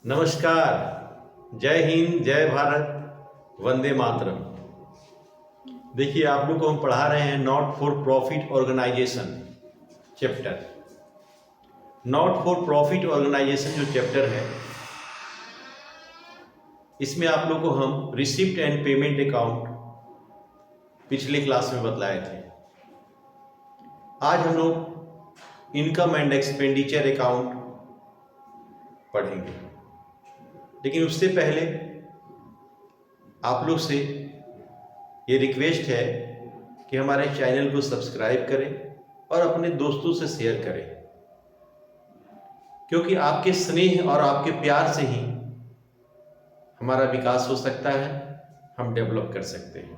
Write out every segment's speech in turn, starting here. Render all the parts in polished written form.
नमस्कार। जय हिंद, जय भारत, वंदे मातरम। देखिए, आप लोग को हम पढ़ा रहे हैं not for profit organisation chapter. Not for profit organisation जो चैप्टर है, इसमें आप लोग को हम रिसिप्ट एंड पेमेंट अकाउंट पिछले क्लास में बतलाए थे। आज हम लोग इनकम एंड एक्सपेंडिचर अकाउंट पढ़ेंगे, लेकिन उससे पहले आप लोग से ये रिक्वेस्ट है कि हमारे चैनल को सब्सक्राइब करें और अपने दोस्तों से शेयर करें, क्योंकि आपके स्नेह और आपके प्यार से ही हमारा विकास हो सकता है, हम डेवलप कर सकते हैं।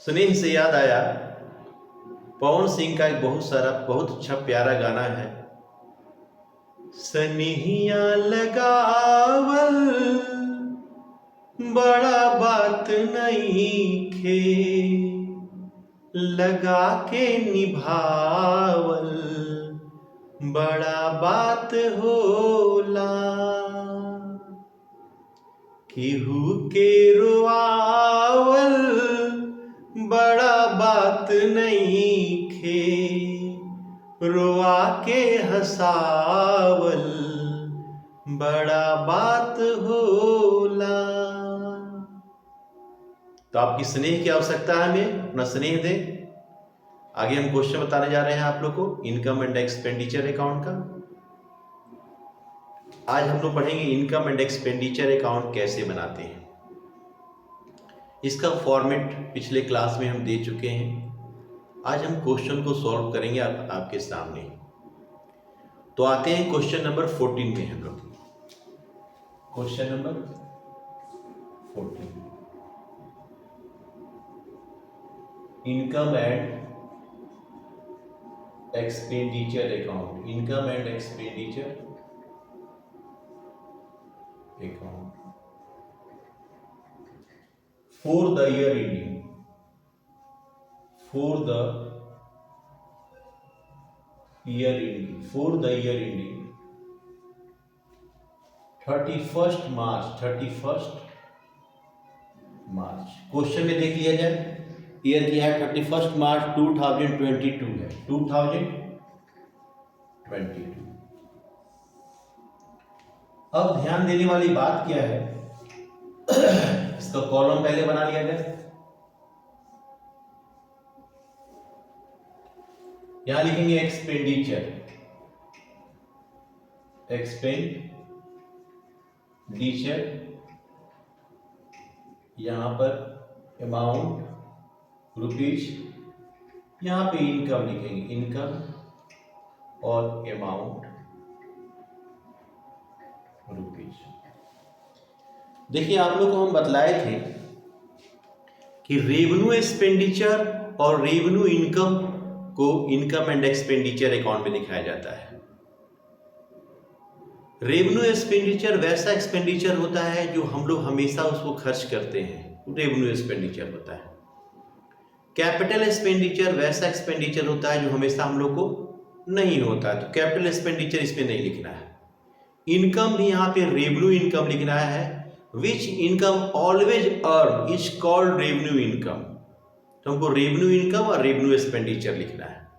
स्नेह से याद आया, पवन सिंह का एक बहुत अच्छा प्यारा गाना है, स्नेहिया लगावल बड़ा बात नहीं खे, लगा के निभावल बड़ा बात होला। केहू के रोआवल बड़ा बात नहीं खे, रोआ के हंसावल बड़ा बात होला। तो आपकी स्नेह की आवश्यकता है, हमें अपना स्नेह दें। आगे हम क्वेश्चन बताने जा रहे हैं आप लोग को इनकम एंड एक्सपेंडिचर अकाउंट का। आज हम लोग पढ़ेंगे इनकम एंड एक्सपेंडिचर अकाउंट कैसे बनाते हैं। इसका फॉर्मेट पिछले क्लास में हम दे चुके हैं। आज हम क्वेश्चन को सॉल्व करेंगे आपके सामने। तो आते हैं क्वेश्चन नंबर 14 में। हम लोग question number 14, income and expenditure account. Income and expenditure account for the year ending, for the year ending 31st March. Question में देख लिया जाए, ईयर क्या है, 31 मार्च 2022 है, 2022। अब ध्यान देने वाली बात क्या है, इसका कॉलम पहले बना लिया जाए। यहां लिखेंगे एक्सपेंडिचर, यहां पर अमाउंट रुपीज, यहां पे इनकम लिखेंगे, इनकम और अमाउंट रुपीज। देखिए, आप लोग को हम बतलाए थे कि रेवेन्यू एक्सपेंडिचर और रेवेन्यू इनकम को इनकम एंड एक्सपेंडिचर अकाउंट में दिखाया जाता है। रेवेन्यू एक्सपेंडिचर वैसा एक्सपेंडिचर होता है जो हम लोग हमेशा उसको खर्च करते हैं, रेवेन्यू एक्सपेंडिचर होता है। कैपिटल एक्सपेंडिचर वैसा एक्सपेंडिचर होता है जो हमेशा हम लोग को नहीं होता है, तो कैपिटल एक्सपेंडिचर इसमें नहीं लिखना है। इनकम भी यहाँ पे रेवेन्यू इनकम लिखना है, विच income always earn is called revenue income. तो हमको रेवेन्यू इनकम और रेवेन्यू एक्सपेंडिचर लिखना है।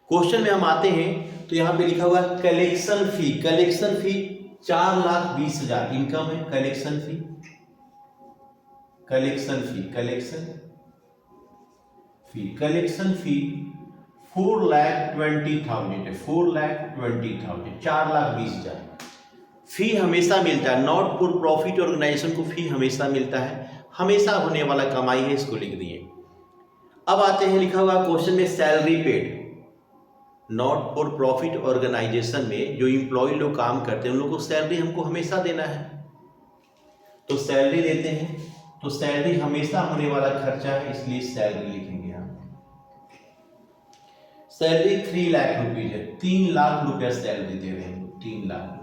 क्वेश्चन में हम आते हैं तो यहां पे लिखा हुआ है कलेक्शन फी। कलेक्शन फी 4,20,000 इनकम है। कलेक्शन फी 4,20,000 है। 4,20,000 फी हमेशा मिलता है। नॉट फॉर प्रॉफिट ऑर्गेनाइजेशन को फी हमेशा मिलता है, हमेशा होने वाला कमाई है, इसको लिख दिए। अब आते हैं, लिखा हुआ क्वेश्चन में salary paid. Not for profit organisation में जो एम्प्लॉय लोग काम करते हैं उन लोग को सैलरी हमको हमेशा देना है, तो सैलरी देते हैं। तो सैलरी हमेशा होने वाला खर्चा है, इसलिए सैलरी लिखेंगे हम। सैलरी 3 लाख रुपीज है, 3 लाख रुपया सैलरी दे रहे हैं, 3 लाख रुपया,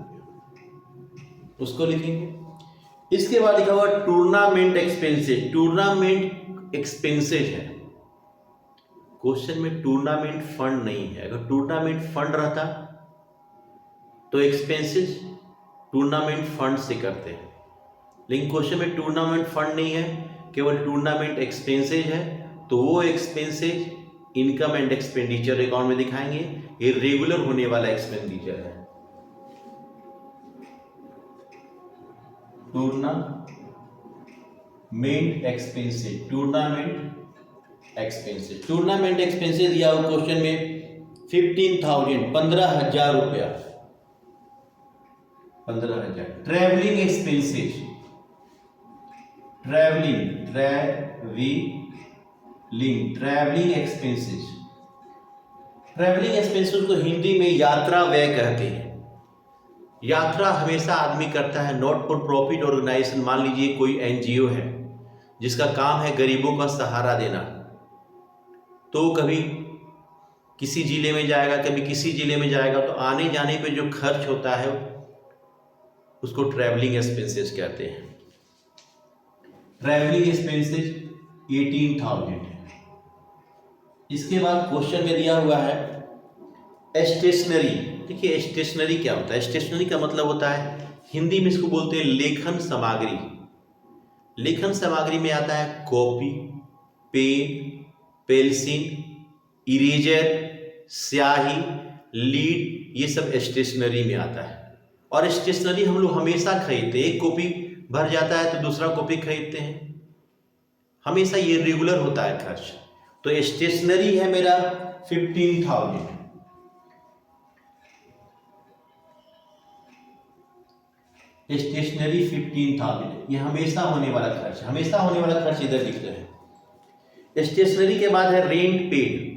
उसको लिखेंगे। इसके बाद लिखा हुआ टूर्नामेंट एक्सपेंसेस। टूर्नामेंट एक्सपेंसेस है। क्वेश्चन में टूर्नामेंट फंड नहीं है। अगर टूर्नामेंट फंड रहता तो एक्सपेंसेस टूर्नामेंट फंड से करते हैं, लेकिन क्वेश्चन में टूर्नामेंट फंड नहीं है, केवल टूर्नामेंट एक्सपेंसेज है। तो वो expenses income and expenditure account में दिखाएंगे। ये रेगुलर होने वाला एक्सपेंडिचर है। टूर्नामेंट एक्सपेंसेज, टूर्नामेंट एक्सपेंसेज दिया हुआ क्वेश्चन में 15,000, 15,000 रुपया, 15,000। ट्रैवलिंग एक्सपेंसेज, ट्रैवलिंग एक्सपेंसेज को हिंदी में यात्रा व्यय कहते हैं। यात्रा हमेशा आदमी करता है नॉट फॉर प्रॉफिट ऑर्गेनाइजेशन। मान लीजिए कोई एनजीओ है जिसका काम है गरीबों का सहारा देना, तो कभी किसी जिले में जाएगा, कभी किसी जिले में जाएगा, तो आने जाने पे जो खर्च होता है उसको ट्रैवलिंग एक्सपेंसेस कहते हैं। ट्रैवलिंग एक्सपेंसेस 18,000 है। इसके बाद क्वेश्चन में दिया हुआ है स्टेशनरी। देखिए स्टेशनरी क्या होता है? स्टेशनरी का मतलब होता है, हिंदी में इसको बोलते हैं लेखन सामग्री। लेखन सामग्री में आता है कॉपी, पेन, पेंसिल, इरेजर, स्याही, लीड, ये सब स्टेशनरी में आता है। और स्टेशनरी हम लोग हमेशा खरीदते हैं। एक कॉपी भर जाता है तो दूसरा कॉपी खरीदते हैं, हमेशा ये रेगुलर होता है खर्च। तो स्टेशनरी है मेरा 15,000। स्टेशनरी 15,000, ये हमेशा होने वाला खर्च, हमेशा होने वाला खर्च इधर लिख रहे हैं। स्टेशनरी के बाद है रेंट पेड।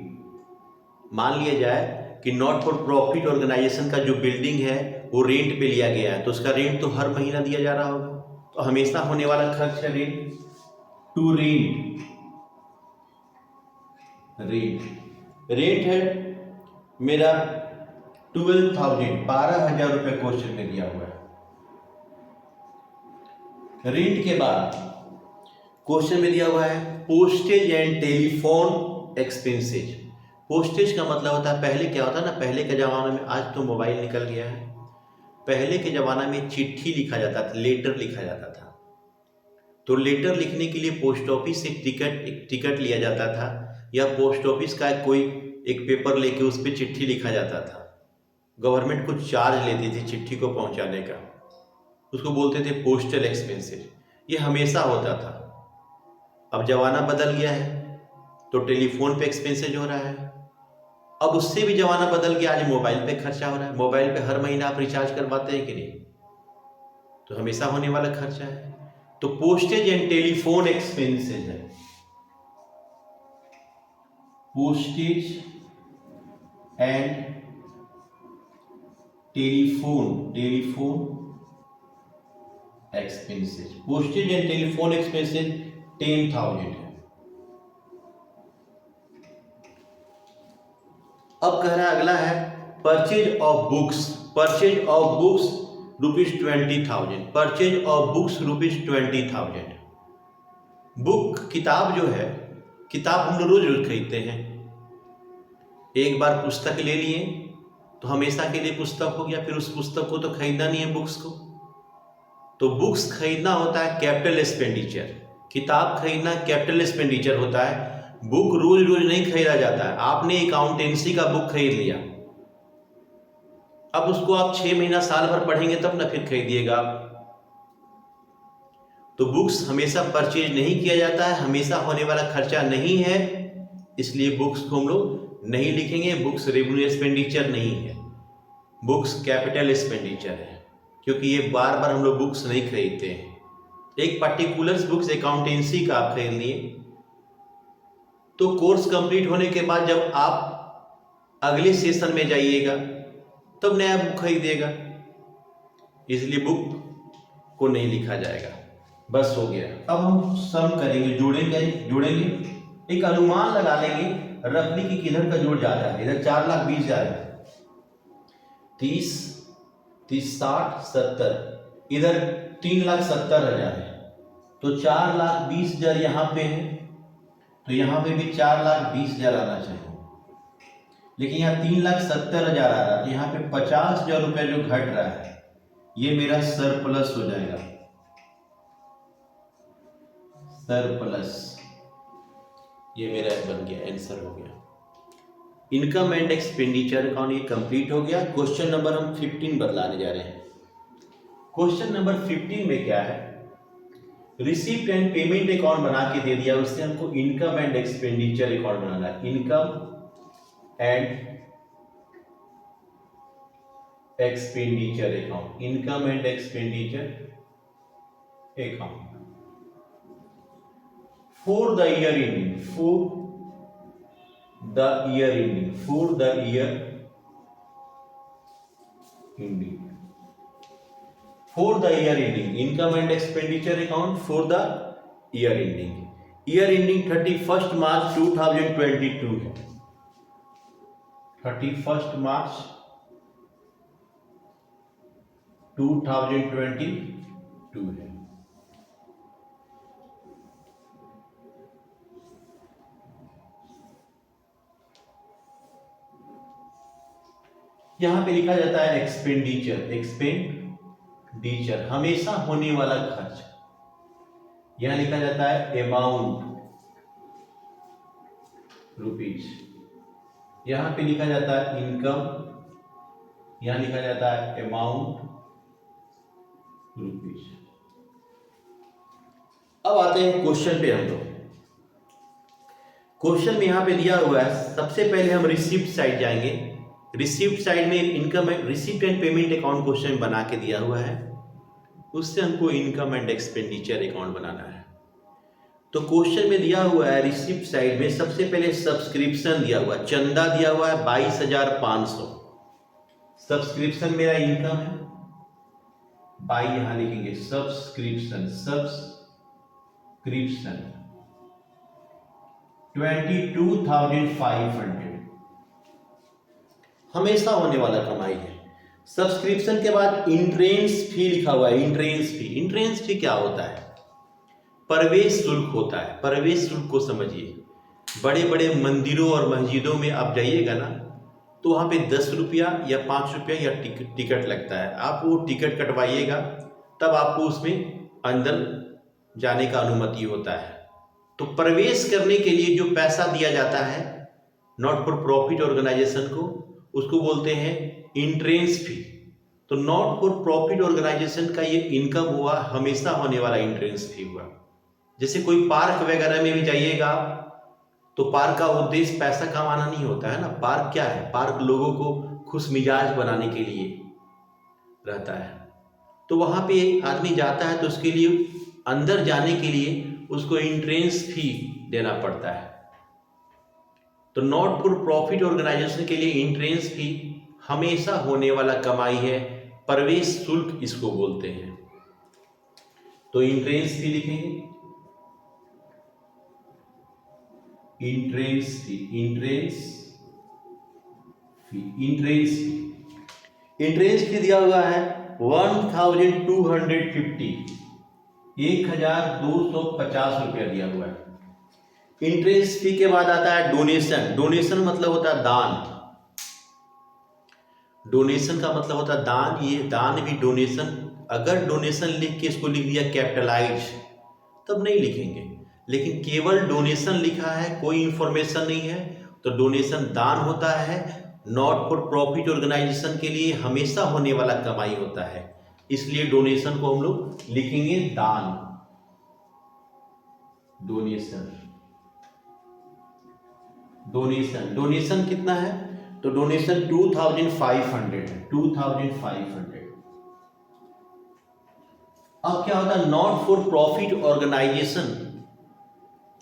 मान लिया जाए कि नॉट फॉर प्रॉफिट ऑर्गेनाइजेशन का जो बिल्डिंग है वो रेंट पे लिया गया है, तो उसका रेंट तो हर महीना दिया जा रहा होगा, तो हमेशा होने वाला खर्च है रेंट। टू रेंट, रेंट है मेरा 12,000, 12,000 रुपये क्वेश्चन में दिया हुआ है। रेंट के बाद क्वेश्चन में दिया हुआ है postage and telephone expenses. Postage का मतलब होता है, पहले क्या होता है ना, पहले के ज़माने में, आज तो मोबाइल निकल गया है, पहले के ज़माना में चिट्ठी लिखा जाता था, लेटर लिखा जाता था। तो लेटर लिखने के लिए पोस्ट ऑफिस से एक टिकट लिया जाता था, या पोस्ट ऑफिस का कोई एक पेपर लेके उस पर चिट्ठी लिखा जाता था। गवर्नमेंट कुछ चार्ज लेती थी चिट्ठी को पहुंचाने का, उसको बोलते थे पोस्टल एक्सपेंसेस। ये हमेशा होता था। अब ज़माना बदल गया है तो टेलीफोन पे एक्सपेंसेज हो रहा है। अब उससे भी ज़माना बदल गया, आज मोबाइल पे खर्चा हो रहा है। मोबाइल पे हर महीना आप रिचार्ज करवाते हैं कि नहीं, तो हमेशा होने वाला खर्चा है। तो पोस्टेज एंड टेलीफोन एक्सपेंसेज है, postage and telephone expenses. Postage and telephone expenses 10,000 है। अब कह रहा है अगला है purchase of books. Purchase of books ₹20,000। Purchase of books ₹20,000। Book, किताब जो है, किताब हम लोग रोज रोज खरीदते हैं। एक बार पुस्तक ले लिए तो हमेशा के लिए पुस्तक हो गया, फिर उस पुस्तक को तो खरीदना नहीं है, बुक्स को। तो बुक्स खरीदना होता है कैपिटल एक्सपेंडिचर, किताब खरीदना कैपिटल एक्सपेंडिचर होता है। बुक रोज रोज नहीं खरीदा जाता है। आपने अकाउंटेंसी का बुक खरीद लिया, अब उसको आप 6 महीना साल भर पढ़ेंगे तब ना फिर खरीदिएगा आप। तो बुक्स हमेशा परचेज नहीं किया जाता है, हमेशा होने वाला खर्चा नहीं है, इसलिए बुक्स को हम लोग नहीं लिखेंगे। बुक्स रेवेन्यू एक्सपेंडिचर नहीं है, बुक्स कैपिटल एक्सपेंडिचर है, क्योंकि ये बार बार हम लोग बुक्स नहीं खरीदते हैं। एक पर्टिकुलर बुक्स अकाउंटेंसी का आप खरीद लिए, तो कोर्स कंप्लीट होने के बाद जब आप अगले सेशन में जाइएगा तब नया बुक खरीदिएगा, इसलिए बुक को नहीं लिखा जाएगा। बस हो गया। अब हम सम करेंगे, जोड़ेंगे, एक अनुमान लगा लेंगे रफली कि किधर का जोड़ ज्यादा है। इधर 4,20,000 है, 30, 60, 70, इधर 3,70,000 है, तो 4,20,000 यहाँ पे है, तो यहाँ पे भी 4,20,000 आना चाहिए। लेकिन यहाँ 3,70,000 आ रहा है, तो यहाँ पे 50,000 रुपया जो घट रहा है ये मेरा सरप्लस हो जाएगा, सरप्लस। ये मेरा बन गया, आंसर हो गया। इनकम एंड एक्सपेंडिचर अकाउंट ये कंप्लीट हो गया। क्वेश्चन नंबर हम 15 बदलाने जा रहे हैं। क्वेश्चन नंबर 15 में क्या है, रिसीप्ट एंड पेमेंट अकाउंट बना के दे दिया, उससे हमको इनकम एंड एक्सपेंडिचर अकाउंट बनाना है। Income and expenditure account, income and expenditure account for the year ending, for the year ending, for the year ending, for the year ending, income and expenditure account for the year ending. Year ending 31 मार्च 2022 है, 31 मार्च 2022 है। यहां पे लिखा जाता है expenditure, expenditure हमेशा होने वाला खर्च। यहां लिखा जाता है अमाउंट रुपीज, यहां पे लिखा जाता है इनकम, यहां लिखा जाता है अमाउंट रुपीज। अब आते हैं क्वेश्चन पे हम लोग। क्वेश्चन में यहां पे दिया हुआ है, सबसे पहले हम रिसिप्ट साइड जाएंगे। रिसिप्ट साइड में income, receipt and payment account question बना के दिया हुआ है, उससे हमको इनकम एंड एक्सपेंडिचर अकाउंट बनाना है। तो क्वेश्चन में दिया हुआ है रिसिप्ट साइड में सबसे पहले सब्सक्रिप्शन दिया हुआ है, चंदा दिया हुआ है 22,500। सब्सक्रिप्शन मेरा इनकम है, बाई यहां लिखेंगे सब्सक्रिप्शन, सब्सक्रिप्शन 22,500 हमेशा होने वाला कमाई है। सब्सक्रिप्शन के बाद इंट्रेंस फी लिखा हुआ है, इंट्रेंस फी। इंट्रेंस फी क्या होता है? प्रवेश शुल्क होता है। प्रवेश शुल्क को समझिए, बड़े बड़े मंदिरों और मस्जिदों में आप जाइएगा ना, तो वहाँ पे 10 रुपया या 5 रुपया या टिकट लगता है। आप वो टिकट कटवाइएगा, तब आपको उसमें अंदर जाने का अनुमति होता है। तो प्रवेश करने के लिए जो पैसा दिया जाता है नॉट फॉर प्रॉफिट ऑर्गेनाइजेशन को, उसको बोलते हैं इंट्रेंस फी। तो नॉट फॉर प्रॉफिट ऑर्गेनाइजेशन का ये इनकम हुआ, हमेशा होने वाला इंट्रेंस फी हुआ। जैसे कोई पार्क वगैरह में भी जाइएगा, तो पार्क का उद्देश्य पैसा कमाना नहीं होता है ना। पार्क क्या है? पार्क लोगों को खुश मिजाज बनाने के लिए रहता है। तो वहाँ पे आदमी जाता है तो उसके लिए, अंदर जाने के लिए उसको इंट्रेंस फी देना पड़ता है। तो नॉट फॉर प्रॉफिट ऑर्गेनाइजेशन के लिए इंट्रेंस फी हमेशा होने वाला कमाई है, प्रवेश शुल्क इसको बोलते हैं। तो इंट्रेंस फी लिखेंगे, entrance fee, entrance fee, entrance fee. Entrance fee दिया हुआ है 1250, 1250 रुपया दिया हुआ है। इंट्रेंस फी के बाद आता है डोनेशन। डोनेशन मतलब होता है दान। डोनेशन का मतलब होता है दान। ये दान भी डोनेशन, अगर डोनेशन लिख के इसको लिख दिया कैपिटलाइज तब नहीं लिखेंगे, लेकिन केवल डोनेशन लिखा है, कोई इंफॉर्मेशन नहीं है, तो डोनेशन दान होता है। नॉट फॉर प्रॉफिट ऑर्गेनाइजेशन के लिए हमेशा होने वाला कमाई होता है, इसलिए डोनेशन को हम लोग लिखेंगे दान, डोनेशन। डोनेशन, डोनेशन कितना है? तो डोनेशन 2500 है, 2500। अब क्या होता है, नॉट फॉर प्रॉफिट ऑर्गेनाइजेशन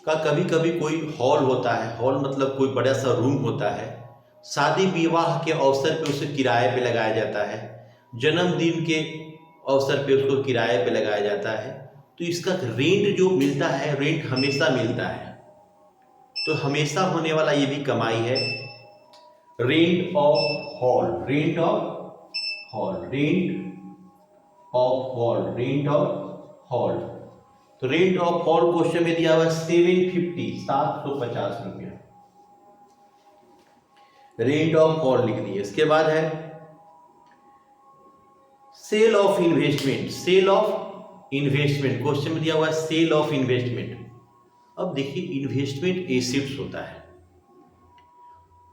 का कभी कभी कोई हॉल होता है। हॉल मतलब कोई बड़ा सा रूम होता है, शादी विवाह के अवसर पे उसे किराए पे लगाया जाता है, जन्मदिन के अवसर पे उसको किराए पे लगाया जाता है। तो इसका रेंट जो मिलता है, रेंट हमेशा मिलता है। तो हमेशा होने वाला ये भी कमाई है, rent of hall, rent of hall, rent of hall, rent of hall. तो रेंट ऑफ हॉल क्वेश्चन में दिया हुआ 750, 750 रुपया। रेंट ऑफ फॉल लिख दिए। इसके बाद है sale of investment. Sale of investment question में दिया हुआ है सेल ऑफ इन्वेस्टमेंट। अब देखिए इन्वेस्टमेंट एसेट्स होता है,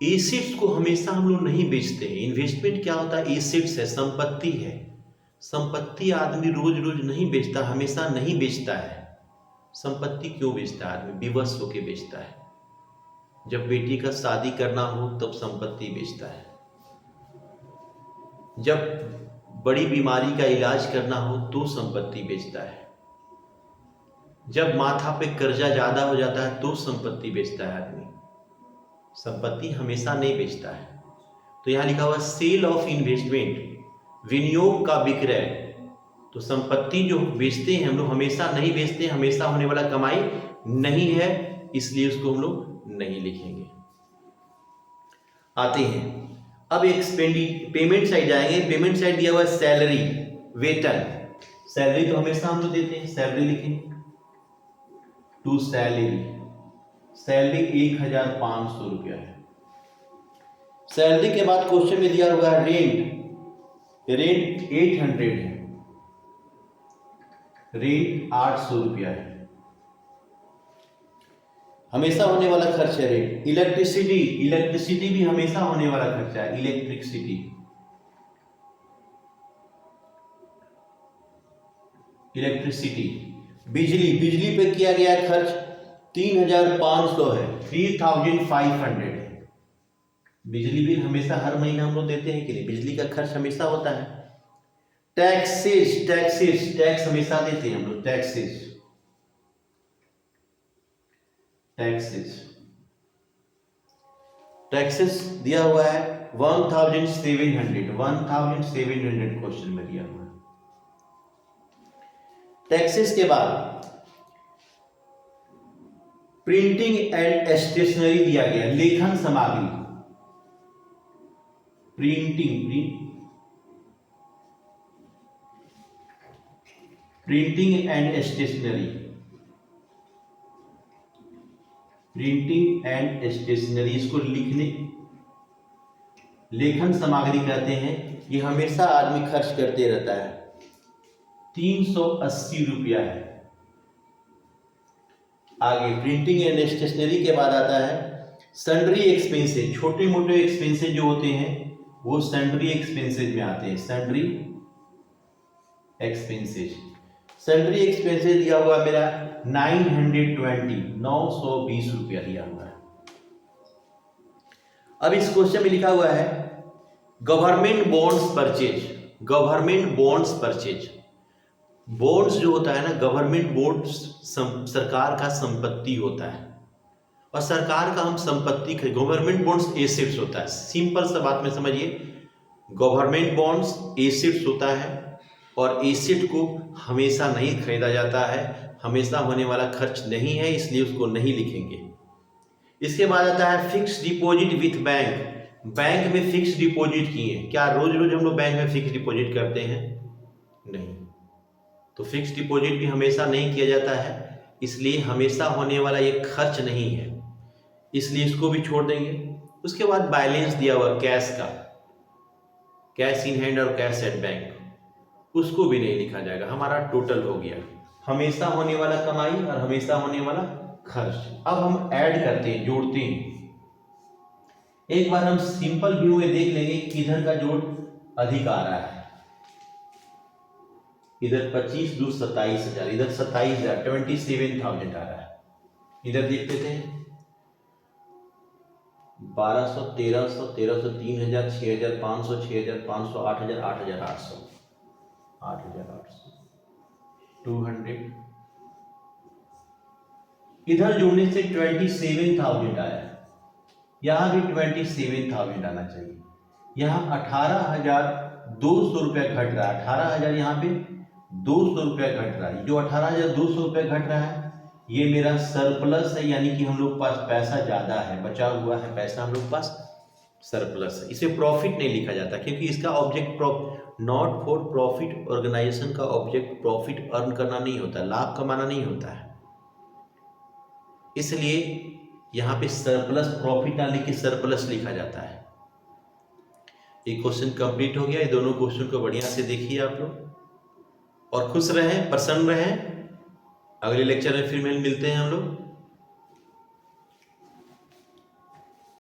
एसेट्स को हमेशा हम लोग नहीं बेचते हैं। इन्वेस्टमेंट क्या होता है? एसेट्स है, संपत्ति है। संपत्ति आदमी रोज रोज नहीं बेचता, हमेशा नहीं बेचता है। संपत्ति क्यों बेचता है आदमी? विवश होके बेचता है। जब बेटी का शादी करना हो तब संपत्ति बेचता है, जब बड़ी बीमारी का इलाज करना हो तो संपत्ति बेचता है, जब माथा पे कर्जा ज्यादा हो जाता है तो संपत्ति बेचता है आदमी। संपत्ति हमेशा नहीं बेचता है। तो यहां लिखा हुआ सेल ऑफ इन्वेस्टमेंट, विनियोग का विक्रय। तो संपत्ति जो बेचते हैं हम लोग हमेशा नहीं बेचते, हमेशा होने वाला कमाई नहीं है, इसलिए उसको हम लोग नहीं लिखेंगे। आते हैं अब पेमेंट साइड जाएंगे। पेमेंट साइड दिया हुआ है सैलरी, वेतन। सैलरी तो हमेशा हम लोग देते हैं, सैलरी लिखेंगे। टू सैलरी, सैलरी 1500 रुपया है। सैलरी के बाद क्वेश्चन में दिया हुआ है रेंट, रेंट 800 है, रेंट 800 रुपया है, हमेशा होने वाला खर्च है रेंट। इलेक्ट्रिसिटी, इलेक्ट्रिसिटी भी हमेशा होने वाला खर्चा है, इलेक्ट्रिसिटी। इलेक्ट्रिसिटी, बिजली, बिजली पे किया गया खर्च 3500 है, 3500 है। बिजली बिल हमेशा हर महीना हम लोग देते हैं कि नहीं? बिजली का खर्च हमेशा होता है। टैक्सेस, टैक्सेस, टैक्स हमेशा देते हैं हम लोग, टैक्सेस, टैक्सेस। टैक्सेस दिया हुआ है 1700, 1700 क्वेश्चन में दिया हुआ है। टैक्सेस के बाद प्रिंटिंग एंड स्टेशनरी दिया गया, लेखन सामग्री, printing and stationery, printing and stationery, इसको लिखने, लेखन सामग्री कहते हैं। ये हमेशा आदमी खर्च करते रहता है, 380 रुपया है। आगे प्रिंटिंग एंड स्टेशनरी के बाद आता है सन्ड्री एक्सपेंसेज। छोटे मोटे एक्सपेंसेज जो होते हैं वो सन्ड्री एक्सपेंसेज में आते हैं, सन्ड्री एक्सपेंसेज। सन्ड्री एक्सपेंसेज दिया हुआ मेरा 920 रुपया दिया हुआ है। अब इस क्वेश्चन में लिखा हुआ है government bonds purchase, government bonds purchase. Bonds जो होता है ना, गवर्नमेंट बॉन्ड्स सरकार का संपत्ति होता है, और सरकार का हम संपत्ति, गवर्नमेंट बॉन्ड्स एसेट्स होता है। सिंपल सा बात में समझिए, गवर्नमेंट बॉन्ड्स एसेट्स होता है, और एसेट को हमेशा नहीं खरीदा जाता है, हमेशा होने वाला खर्च नहीं है, इसलिए उसको नहीं लिखेंगे। इसके बाद आता है fix deposit with bank. Bank में फिक्स डिपॉजिट किए, क्या रोज रोज हम लोग बैंक में फिक्स डिपॉजिट करते हैं? नहीं। तो फिक्स डिपॉजिट भी हमेशा नहीं किया जाता है, इसलिए हमेशा होने वाला ये खर्च नहीं है, इसलिए इसको भी छोड़ देंगे। उसके बाद बैलेंस दिया हुआ कैश का, कैश इन हैंड और कैश एट बैंक, उसको भी नहीं लिखा जाएगा। हमारा टोटल हो गया हमेशा होने वाला कमाई और हमेशा होने वाला खर्च। अब हम ऐड करते हैं, जोड़ते हैं। एक बार हम सिंपल व्यू में देख लेंगे किधर का जोड़ अधिक आ रहा है। इधर 25 दूर 27,000, इधर 27,000, 27,000 आ रहा है। इधर देख लेते हैं 1200, 1300, 1300, 3,000, 6,500, 6,500, 8,000, 8,800, 8,800, 200। इधर जोड़ने से 27,000 आया, यहां भी 27,000 आना चाहिए। यहां 18,200 रुपया घट रहा है, 18,000 यहां पे 200 रुपया घट रहा है। जो 18,200 रुपया घट रहा है ये मेरा सरप्लस है, यानी कि हम लोग पास पैसा ज्यादा है, बचा हुआ है पैसा हम लोग पास, सरप्लस है। इसे प्रॉफिट नहीं लिखा जाता, क्योंकि इसका object not for profit organisation का ऑब्जेक्ट प्रॉफिट अर्न करना नहीं होता, लाभ कमाना नहीं होता है, इसलिए यहाँ पे सरप्लस, प्रॉफिट ना लिख के सरप्लस लिखा जाता है। एक क्वेश्चन कंप्लीट हो गया। ये दोनों क्वेश्चन को बढ़िया से देखिए आप लोग और खुश रहें, प्रसन्न रहें। अगले लेक्चर में फिर मिलते हैं हम लोग।